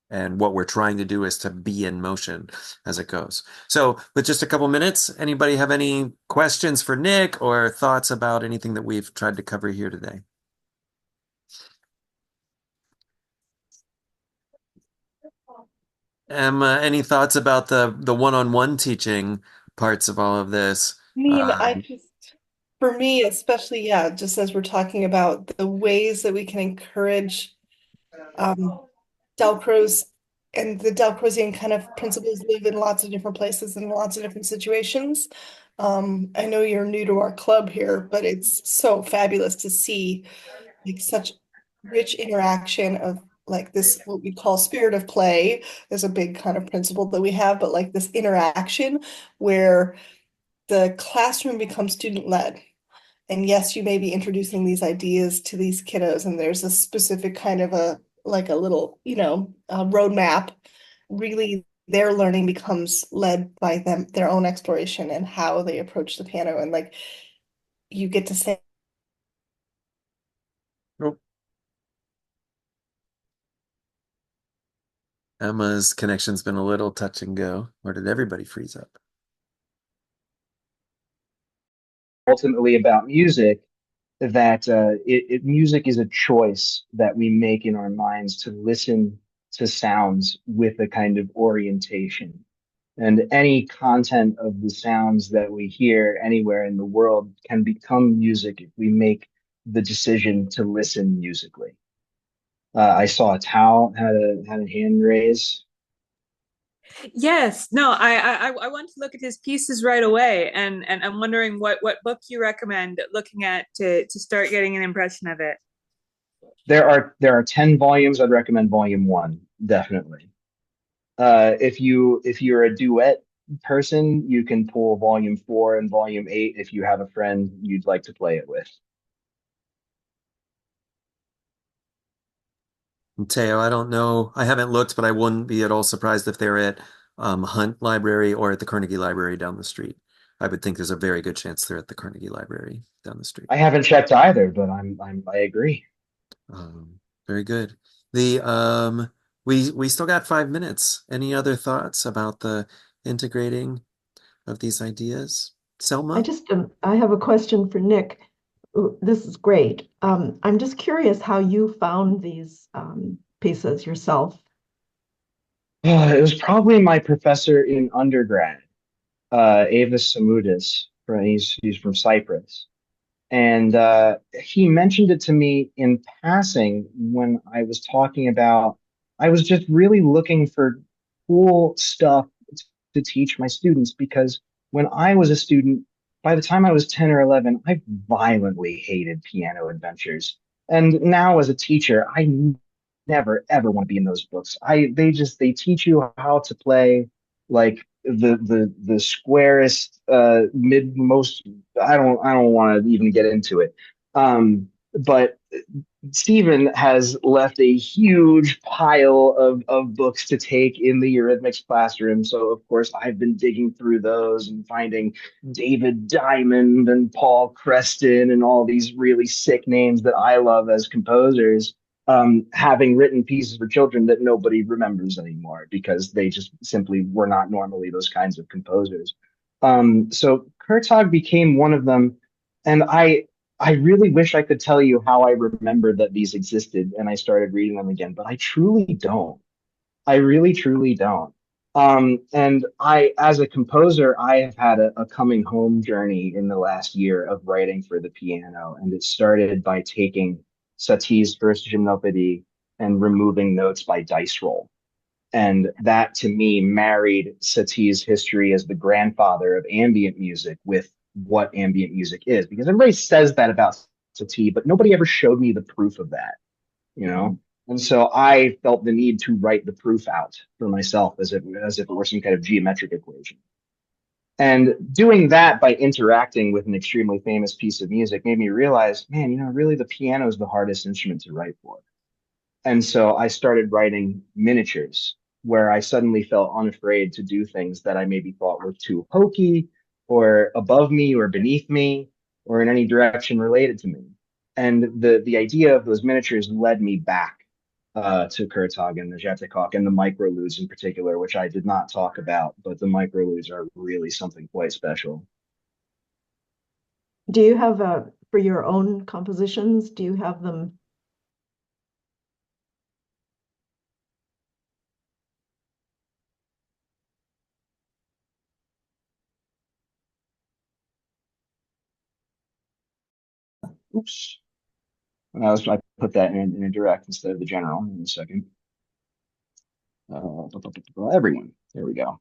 And what we're trying to do is to be in motion as it goes. So with just a couple minutes, anybody have any questions for Nick or thoughts about anything that we've tried to cover here today? Emma, any thoughts about the one-on-one teaching parts of all of this? I mean, for me, especially, yeah, just as we're talking about the ways that we can encourage Dalcroze and the Dalcrozian kind of principles live in lots of different places and lots of different situations. I know you're new to our club here, but it's so fabulous to see like such rich interaction of like this, what we call spirit of play is a big kind of principle that we have, but like this interaction where the classroom becomes student-led. And yes, you may be introducing these ideas to these kiddos, and there's a specific kind of a like a little, roadmap really their learning becomes led by them, their own exploration and how they approach the piano. And like you get to say, Oh, Emma's connection's been a little touch and go. Or did everybody freeze up? Ultimately about music, that music is a choice that we make in our minds to listen to sounds with a kind of orientation. And any content of the sounds that we hear anywhere in the world can become music if we make the decision to listen musically. I saw Tao had a hand raise. Yes, no, I want to look at his pieces right away, and I'm wondering what book you recommend looking at to start getting an impression of it. There are 10 volumes. I'd recommend volume one, definitely. If you're a duet person, you can pull volume four and volume eight if you have a friend you'd like to play it with. Teo, I don't know. I haven't looked, but I wouldn't be at all surprised if they're at Hunt Library or at the Carnegie Library down the street. I would think there's a very good chance they're at the Carnegie Library down the street. I haven't checked either, but I agree. Very good. The we still got 5 minutes. Any other thoughts about the integrating of these ideas? Selma? I have a question for Nick. This is great. I'm just curious how you found these pieces yourself. It was probably my professor in undergrad, Avis Samudis. He's from Cyprus. And he mentioned it to me in passing when I was talking about, I was just really looking for cool stuff to teach my students because when I was a student, by the time I was 10 or 11, I violently hated piano adventures. And now as a teacher, I never ever want to be in those books. They teach you how to play like the squarest mid most I don't want to even get into it. But Stephen has left a huge pile of books to take in the Eurythmics classroom. So, of course, I've been digging through those and finding David Diamond and Paul Creston and all these really sick names that I love as composers, having written pieces for children that nobody remembers anymore because they just simply were not normally those kinds of composers. So Kurtog became one of them. And I really wish I could tell you how I remembered that these existed and I started reading them again, but I truly don't. I really, truly don't. And as a composer, I have had a coming home journey in the last year of writing for the piano. And it started by taking Satie's first gymnopédie and removing notes by dice roll. And that to me married Satie's history as the grandfather of ambient music with what ambient music is, because everybody says that about Satie, but nobody ever showed me the proof of that, you know? And so I felt the need to write the proof out for myself as if it were some kind of geometric equation. And doing that by interacting with an extremely famous piece of music made me realize, man, really the piano is the hardest instrument to write for. And so I started writing miniatures where I suddenly felt unafraid to do things that I maybe thought were too hokey or above me or beneath me or in any direction related to me. And the idea of those miniatures led me back to Kurtog and the Jatekok and the microludes in particular, which I did not talk about, but the microludes are really something quite special. Do you have for your own compositions, do you have them? Oops. I put that in a direct instead of the general in a second. Everyone. There we go.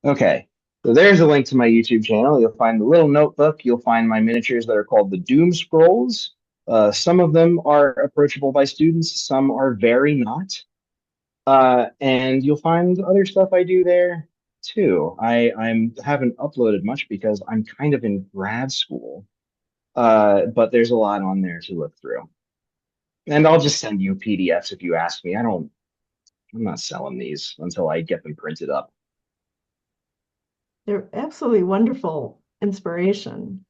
Okay. So there's a link to my YouTube channel. You'll find the little notebook. You'll find my miniatures that are called the Doom Scrolls. Some of them are approachable by students. Some are very not. And you'll find other stuff I do there too. I haven't uploaded much because I'm kind of in grad school. But there's a lot on there to look through. And I'll just send you PDFs if you ask me. I'm not selling these until I get them printed up. They're absolutely wonderful inspiration.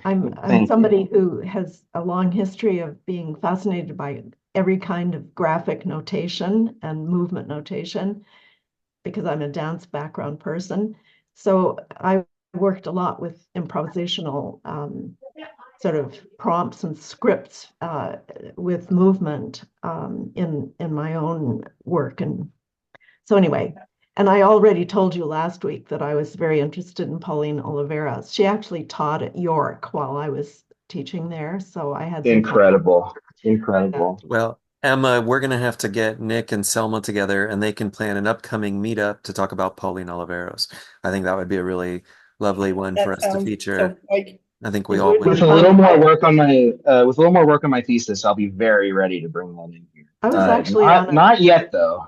I'm Thank somebody you. who has a long history of being fascinated by every kind of graphic notation and movement notation because I'm a dance background person. So I worked a lot with improvisational sort of prompts and scripts with movement in my own work. And so anyway, and I already told you last week that I was very interested in Pauline Oliveira. She actually taught at York while I was teaching there. So I had some common. Incredible. Yeah. Incredible. Well, Emma, we're going to have to get Nick and Selma together and they can plan an upcoming meetup to talk about Pauline Oliveros. I think that would be a really lovely one for That us to sounds feature. so like I think we It all would would. be With a little fun. more work on my with a little more work on my thesis, I'll be very ready to bring that in here. I was actually Not yet though.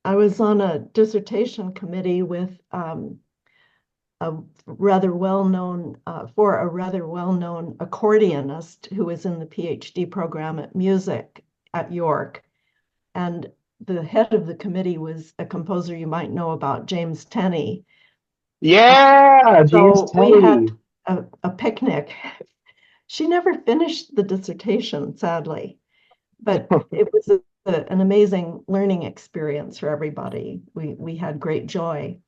I was on a dissertation committee with a rather well-known for a rather well-known accordionist who was in the PhD program at music at York. And the head of the committee was a composer you might know about, James Tenney. Yeah, James So we had Tenney. a picnic. She never finished the dissertation, sadly, but it was an amazing learning experience for everybody. We had great joy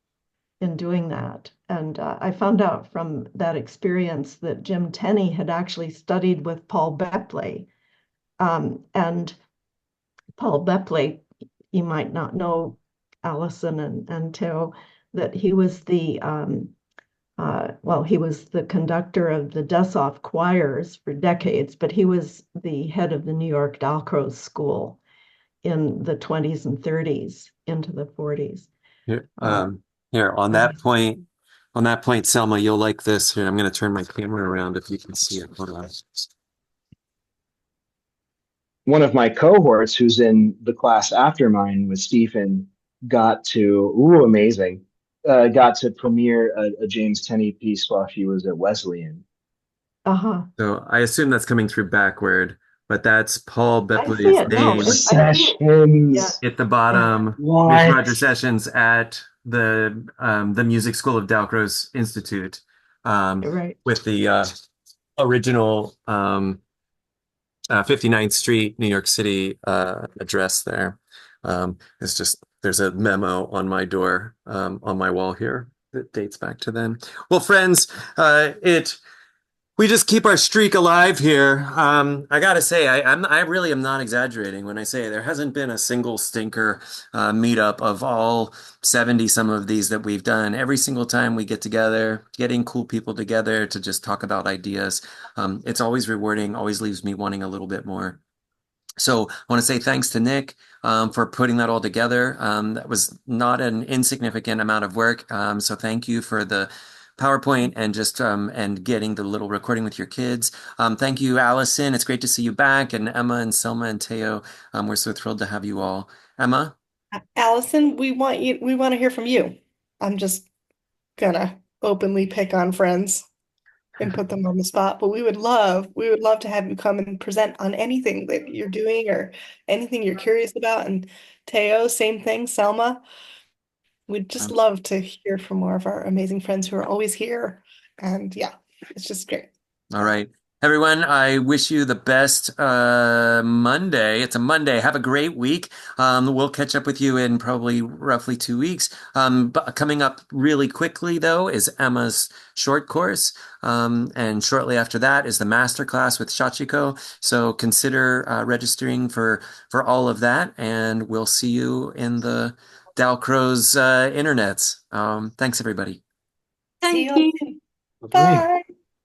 in doing that. And I found out from that experience that Jim Tenney had actually studied with Paul Bepley. And Paul Bepley, you might not know, Allison and Theo, that he was he was the conductor of the Dessau choirs for decades, but he was the head of the New York Dalcroze School in the 20s and 30s into the 40s. Here, Uh, here on that point, Selma, you'll like this. Here, I'm going to turn my camera around if you can see it. Hold on. One of my cohorts who's in the class after mine with Stephen got to premiere a James Tenney piece while he was at Wesleyan. uh-huh. So I assume that's coming through backward, but that's Paul I see Bepley's it. No, name I see it. Yeah, Sessions. at the yeah. bottom. Miss What? Roger Sessions at the Music School of Dalcroze Institute, Right. with the original 59th Street, New York City address there. It's just there's a memo on my door on my wall here that dates back to then. Well, friends, we just keep our streak alive here. I gotta say, I really am not exaggerating when I say there hasn't been a single stinker meetup of all 70 some of these that we've done. Every single time we get together, getting cool people together to just talk about ideas, it's always rewarding, always leaves me wanting a little bit more. So I want to say thanks to Nick for putting that all together. That was not an insignificant amount of work. So thank you for the PowerPoint and just and getting the little recording with your kids. Thank you, Allison. It's great to see you back, and Emma and Selma and Teo. We're so thrilled to have you all. Emma? Allison, we want to hear from you. I'm just gonna openly pick on friends and put them on the spot, but we would love to have you come and present on anything that you're doing or anything you're curious about. And Teo, same thing, Selma. We'd just love to hear from more of our amazing friends who are always here. And yeah, it's just great. All right. Everyone, I wish you the best Monday. It's a Monday. Have a great week. We'll catch up with you in probably roughly 2 weeks. But coming up really quickly, though, is Emma's short course. And shortly after that is the masterclass with Shachiko. So consider registering for all of that. And we'll see you in the Dalcroze internets. Thanks, everybody. See Thank you all you. soon. Okay. Bye.